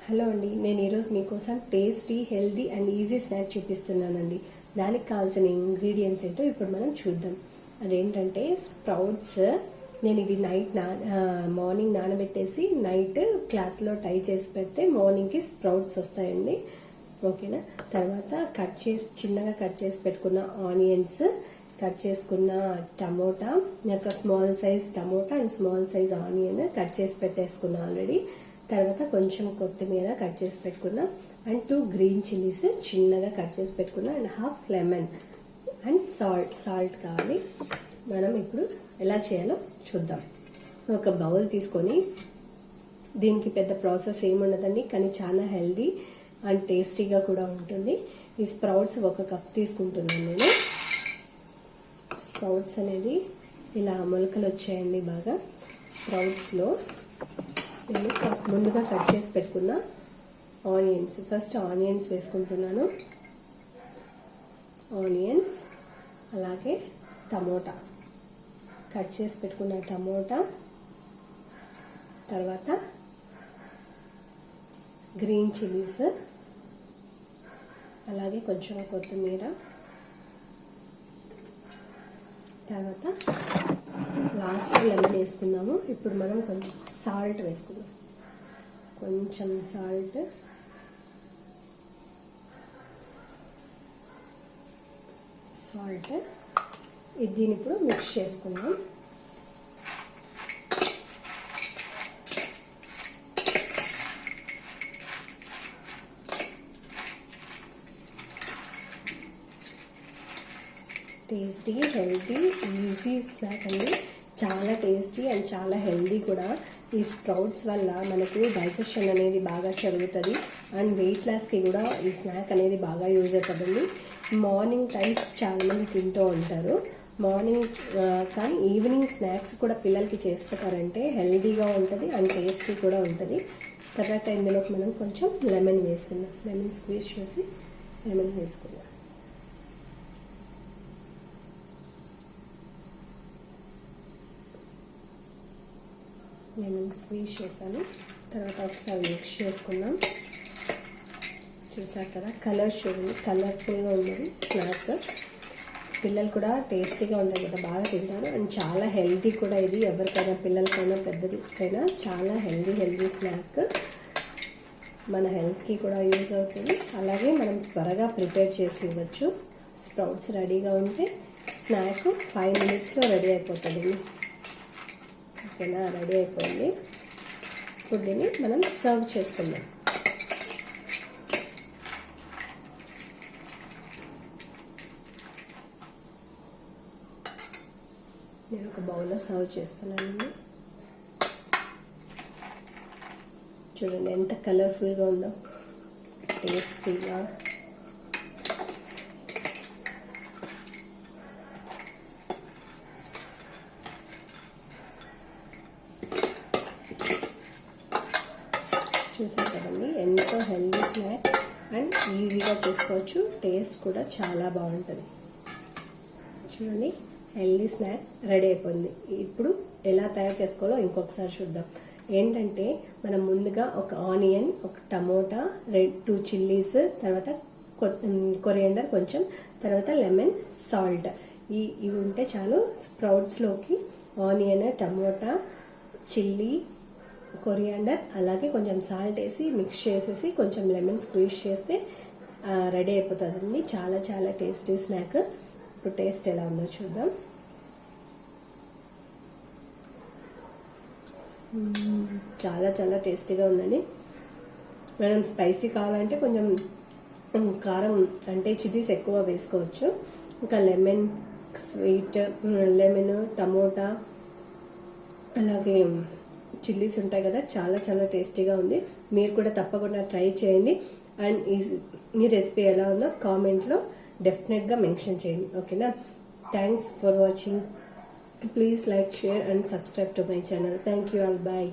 Hello అండి, నేను ఈరోజు మీకోసం tasty, healthy and easy snack చూపిస్తున్నానండి. దానికి కావాల్సిన ఇంగ్రీడియంట్స్ ఏంటో ఇప్పుడు మనం చూద్దాం. అదేంటంటే స్ప్రౌట్స్. నేను ఇవి మార్నింగ్ నానబెట్టేసి నైట్ క్లాత్లో టై చేసి పెడితే మార్నింగ్కి స్ప్రౌట్స్ వస్తాయండి. ఓకేనా. తర్వాత చిన్నగా కట్ చేసి పెట్టుకున్న ఆనియన్స్, కట్ చేసుకున్న టమోటా, ఒక small size tomato and small size onion cut చేసి పెట్టేసుకున్నా ఆల్రెడీ. తర్వాత కొంచెం కొత్తిమీర కట్ చేసి పెట్టుకున్నా అండ్ 2 గ్రీన్ చిల్లీస్ చిన్నగా కట్ చేసి పెట్టుకున్నా and half lemon and salt కావాలి. మనం ఇప్పుడు ఎలా చేయాలో చూద్దాం. ఒక బౌల్ తీసుకొని, దీనికి పెద్ద ప్రాసెస్ ఏముండదండి, కానీ చాలా హెల్దీ అండ్ టేస్టీగా కూడా ఉంటుంది. ఈ స్ప్రౌట్స్ 1 కప్ తీసుకుంటున్నాను నేను. స్ప్రౌట్స్ అనేది ఇలా మొలకలు వచ్చాయండి బాగా. స్ప్రౌట్స్లో నేను ముందుగా కట్ చేసి పెట్టుకున్న ఆనియన్స్, ఫస్ట్ ఆనియన్స్ వేసుకుంటున్నాను. ఆనియన్స్, అలాగే టమోటా, కట్ చేసి పెట్టుకున్న టమోటా, తర్వాత గ్రీన్ చిల్లీస్, అలాగే కొంచెం కొత్తిమీర, తర్వాత లాస్ట్లో లెమన్ వేసుకున్నాము. ఇప్పుడు మనం కొంచెం సాల్ట్ వేసుకుందాం. కొంచెం సాల్ట్, దీన్ని ఇప్పుడు మిక్స్ చేసుకుందాం. టేస్టీ, హెల్తీ, ఈజీ స్నాక్ అండి. చాలా టేస్టీ అండ్ చాలా హెల్తీ కూడా. ఈ స్ప్రౌట్స్ వల్ల మనకు డైజెషన్ అనేది బాగా జరుగుతుంది అండ్ వెయిట్ లాస్కి కూడా ఈ స్నాక్ అనేది బాగా యూజ్ అవుతుందండి. మార్నింగ్ టైమ్స్ చాలామంది తింటూ ఉంటారు మార్నింగ్, కానీ ఈవినింగ్ స్నాక్స్ కూడా పిల్లలకి చేసి పెట్టారంటే హెల్తీగా ఉంటుంది అండ్ టేస్టీ కూడా ఉంటుంది. తర్వాత ఇందులోకి మనం కొంచెం లెమన్ వేసుకుందాం. లెమన్ స్క్వీజ్ చేసి లెమన్ వేసుకుందాం. లెమన్ స్క్వీజ్ చేశాను. తర్వాత ఒకసారి మిక్స్ చేసుకుందాం. చూసారు కదా, కలర్ఫుల్గా ఉన్నది స్నాక్. పిల్లలు కూడా టేస్టీగా ఉంటుంది కదా, బాగా తింటారు అండ్ చాలా హెల్తీ కూడా. ఇది ఎవరికైనా, పిల్లలకైనా పెద్దదికైనా చాలా హెల్తీ స్నాక్. మన హెల్త్కి కూడా యూజ్ అవుతుంది. అలాగే మనం త్వరగా ప్రిపేర్ చేసి ఇవ్వచ్చు. స్ప్రౌట్స్ రెడీగా ఉంటే స్నాక్ 5 minutesలో రెడీ అయిపోతుంది. ఓకేనా, రెడీ అయిపోయింది. ఇప్పుడు దీన్ని మనం సర్వ్ చేసుకుందాం. నేను ఒక బౌల్లో సర్వ్ చేస్తున్నానండి. చూడండి ఎంత కలర్ఫుల్గా ఉందో, టేస్టీగా. చూసారు కదండి, ఎంతో హెల్దీ స్నాక్ అండ్ ఈజీగా చేసుకోవచ్చు. టేస్ట్ కూడా చాలా బాగుంటుంది. చూడండి, హెల్దీ స్నాక్ రెడీ అయిపోయింది. ఇప్పుడు ఎలా తయారు చేసుకోవాలో ఇంకొకసారి చూద్దాం. ఏంటంటే మనం ముందుగా ఒక ఆనియన్, ఒక టమోటా, 2 చిల్లీస్, తర్వాత కొరియండర్ కొంచెం, తర్వాత లెమన్, సాల్ట్, ఇవి ఉంటే చాలు. స్ప్రౌట్స్లోకి ఆనియన్, టమోటా, చిల్లీ, కొరియాండర్, అలాగే కొంచెం సాల్ట్ వేసి మిక్స్ చేసేసి కొంచెం లెమన్ స్క్వీజ్ చేస్తే రెడీ అయిపోతుందండి. చాలా చాలా టేస్టీ స్నాక్. ఇప్పుడు టేస్ట్ ఎలా ఉందో చూద్దాం. చాలా చాలా టేస్టీగా ఉందండి. మనం స్పైసీ కావాలంటే కొంచెం కారం అంటే చిల్లీస్ ఎక్కువ వేసుకోవచ్చు. ఇంకా లెమన్ స్వీట్, లెమన్, టమోటా, అలాగే చిల్లీస్ ఉంటాయి కదా, చాలా చాలా టేస్టీగా ఉంది. మీరు కూడా తప్పకుండా ట్రై చేయండి అండ్ ఈ రెసిపీ ఎలా ఉందో కామెంట్లో డెఫినెట్గా మెన్షన్ చేయండి. ఓకేనా. Thanks for watching. Please like, share and subscribe to my channel. Thank you all. Bye.